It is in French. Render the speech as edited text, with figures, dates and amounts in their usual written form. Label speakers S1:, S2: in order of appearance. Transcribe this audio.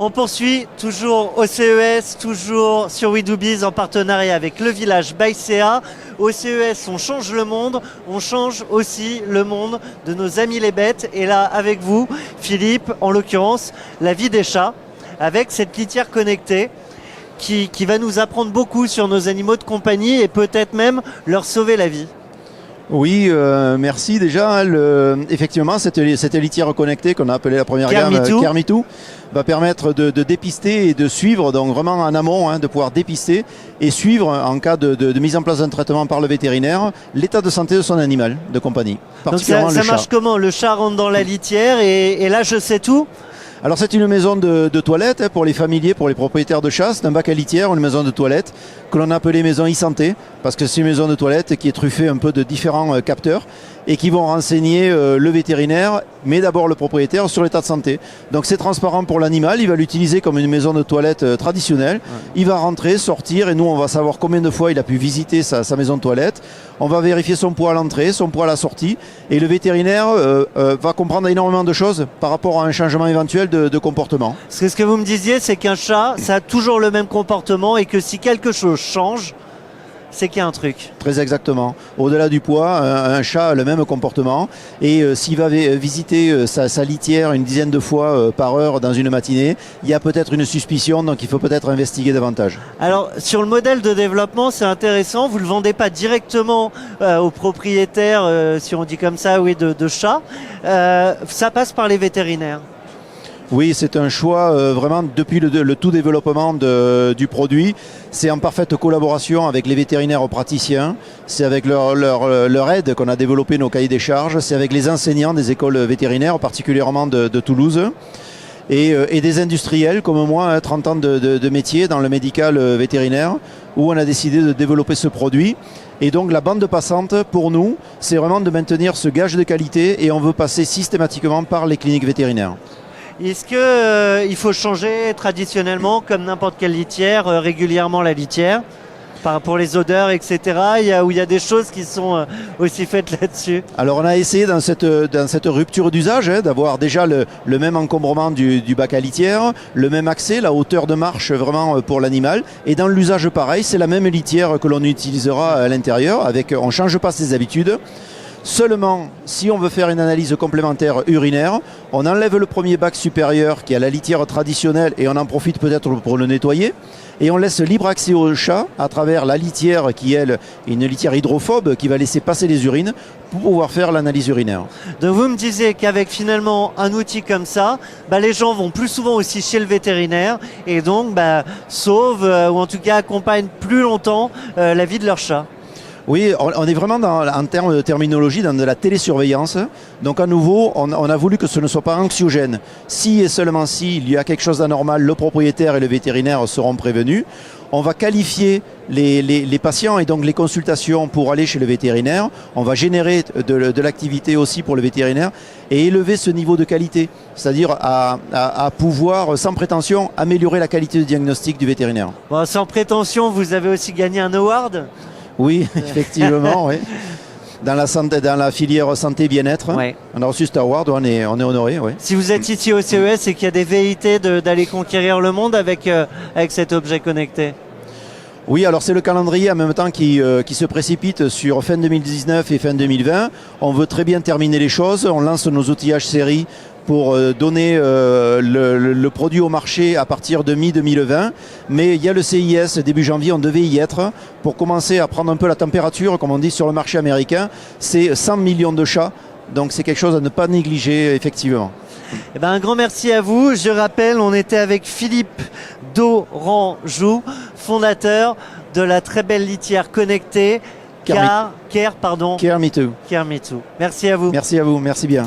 S1: On poursuit toujours au CES, toujours sur WeDoBiz en partenariat avec le village Baïséa. Au CES, on change le monde, on change aussi le monde de nos amis les bêtes. Et là, avec vous, Philippe, en l'occurrence, la vie des chats, avec cette litière connectée qui va nous apprendre beaucoup sur nos animaux de compagnie et peut-être même leur sauver la vie.
S2: Oui, merci déjà. Effectivement, cette litière connectée qu'on a appelée la première gamme, Care Me Too, va permettre de dépister et de suivre, donc vraiment en amont, de pouvoir dépister et suivre en cas de mise en place d'un traitement par le vétérinaire, l'état de santé de son animal de compagnie.
S1: Donc ça marche comment? Le chat rentre dans la litière et là je sais tout?
S2: Alors c'est une maison de toilette pour les familiers, pour les propriétaires de chats. C'est un bac à litière, une maison de toilette que l'on a appelée maison e-santé parce que c'est une maison de toilette qui est truffée un peu de différents capteurs et qui vont renseigner le vétérinaire, mais d'abord le propriétaire sur l'état de santé. Donc c'est transparent pour l'animal, il va l'utiliser comme une maison de toilette traditionnelle. Il va rentrer, sortir et nous on va savoir combien de fois il a pu visiter sa maison de toilette. On va vérifier son poids à l'entrée, son poids à la sortie et le vétérinaire va comprendre énormément de choses par rapport à un changement éventuel de comportement.
S1: Parce que ce que vous me disiez, c'est qu'un chat, ça a toujours le même comportement et que si quelque chose change, c'est qu'il y a un truc.
S2: Très exactement. Au-delà du poids, un chat a le même comportement et s'il va visiter sa litière une dizaine de fois par heure dans une matinée, il y a peut-être une suspicion, donc il faut peut-être investiguer davantage.
S1: Alors, sur le modèle de développement, c'est intéressant, vous ne le vendez pas directement aux propriétaires, si on dit comme ça, oui, de chats. Ça passe par les vétérinaires.
S2: Oui, c'est un choix vraiment depuis le tout développement du produit. C'est en parfaite collaboration avec les vétérinaires praticiens. C'est avec leur aide qu'on a développé nos cahiers des charges. C'est avec les enseignants des écoles vétérinaires, particulièrement de Toulouse. Et des industriels comme moi, 30 ans de métier dans le médical vétérinaire, où on a décidé de développer ce produit. Et donc la bande passante, pour nous, c'est vraiment de maintenir ce gage de qualité et on veut passer systématiquement par les cliniques vétérinaires.
S1: Est-ce qu'il faut changer traditionnellement, comme n'importe quelle litière, régulièrement la litière pour les odeurs, etc. Où il y a des choses qui sont aussi faites là-dessus?
S2: Alors on a essayé dans cette rupture d'usage d'avoir déjà le même encombrement du bac à litière, le même accès, la hauteur de marche vraiment pour l'animal. Et dans l'usage pareil, c'est la même litière que l'on utilisera à l'intérieur. On ne change pas ses habitudes. Seulement, si on veut faire une analyse complémentaire urinaire, on enlève le premier bac supérieur qui est la litière traditionnelle et on en profite peut-être pour le nettoyer. Et on laisse libre accès au chat à travers la litière qui est une litière hydrophobe qui va laisser passer les urines pour pouvoir faire l'analyse urinaire.
S1: Donc vous me disiez qu'avec finalement un outil comme ça, les gens vont plus souvent aussi chez le vétérinaire et donc sauvent ou en tout cas accompagnent plus longtemps la vie de leur chat.
S2: Oui, on est vraiment en termes de terminologie dans de la télésurveillance. Donc à nouveau, on a voulu que ce ne soit pas anxiogène. Si et seulement si il y a quelque chose d'anormal, le propriétaire et le vétérinaire seront prévenus. On va qualifier les patients et donc les consultations pour aller chez le vétérinaire. On va générer de l'activité aussi pour le vétérinaire et élever ce niveau de qualité. C'est-à-dire à pouvoir, sans prétention, améliorer la qualité de diagnostic du vétérinaire.
S1: Bon, sans prétention, vous avez aussi gagné un award ?
S2: Oui, effectivement, oui. Dans la filière santé bien-être, on a reçu cet award, on est honoré. Oui.
S1: Si vous êtes ici au CES, c'est qu'il y a des velléités d'aller conquérir le monde avec cet objet connecté.
S2: Oui, alors c'est le calendrier en même temps qui se précipite sur fin 2019 et fin 2020. On veut très bien terminer les choses, on lance nos outillages série pour donner le produit au marché à partir de mi-2020. Mais il y a le CIS début janvier, on devait y être pour commencer à prendre un peu la température, comme on dit, sur le marché américain. C'est 100 millions de chats, donc c'est quelque chose à ne pas négliger effectivement.
S1: Un grand merci à vous. Je rappelle, on était avec Philippe Dorangeau, fondateur de la très belle litière connectée Care Me Too.
S2: Care Me Too.
S1: Merci à vous.
S2: Merci à vous, merci bien.